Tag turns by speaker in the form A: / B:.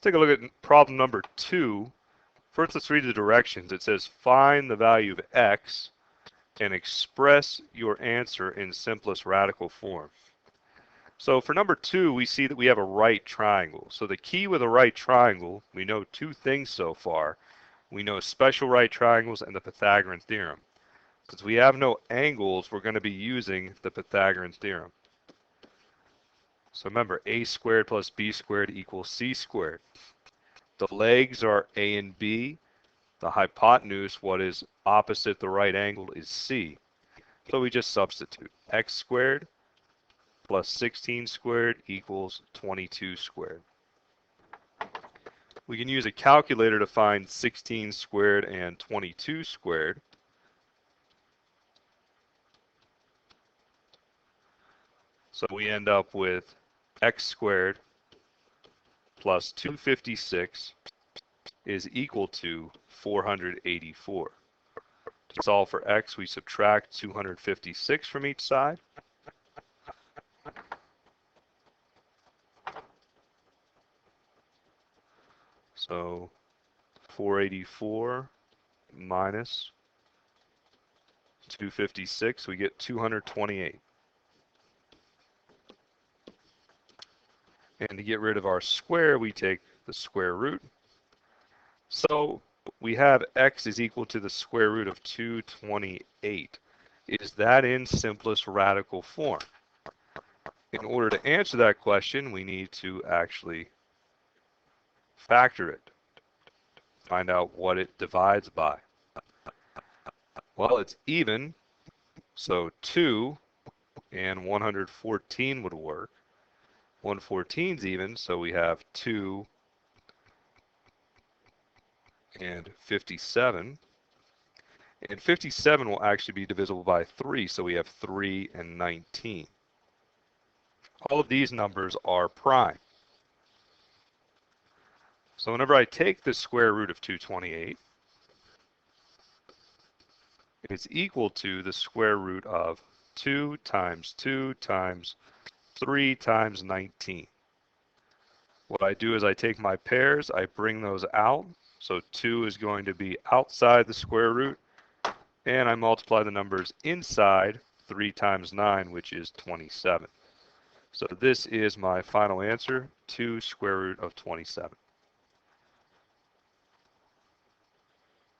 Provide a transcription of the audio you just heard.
A: Take a look at problem number 2. First, let's read the directions. It says find the value of x and express your answer in simplest radical form. So for number 2, we see that we have a right triangle. So the key with a right triangle, we know two things so far. We know special right triangles and the Pythagorean theorem. Since we have no angles, we're going to be using the Pythagorean theorem. So remember, a squared plus b squared equals c squared. The legs are a and b. The hypotenuse, what is opposite the right angle, is c. So we just substitute. X squared plus 16 squared equals 22 squared. We can use a calculator to find 16 squared and 22 squared. So we end up with x squared plus 256 is equal to 484. To solve for x, we subtract 256 from each side. So 484 minus 256, we get 228. And to get rid of our square, we take the square root. So we have x is equal to the square root of 228. Is that in simplest radical form? In order to answer that question, we need to actually factor it. Find out what it divides by. Well, it's even, so 2 and 114 would work. 114 is even, so we have 2 and 57. And 57 will actually be divisible by 3, so we have 3 and 19. All of these numbers are prime. So whenever I take the square root of 228, it's equal to the square root of 2 times 2 times 3 times 19. What I do is I take my pairs, I bring those out. So 2 is going to be outside the square root, and I multiply the numbers inside. 3 times 9, which is 27. So this is my final answer, 2 square root of 27.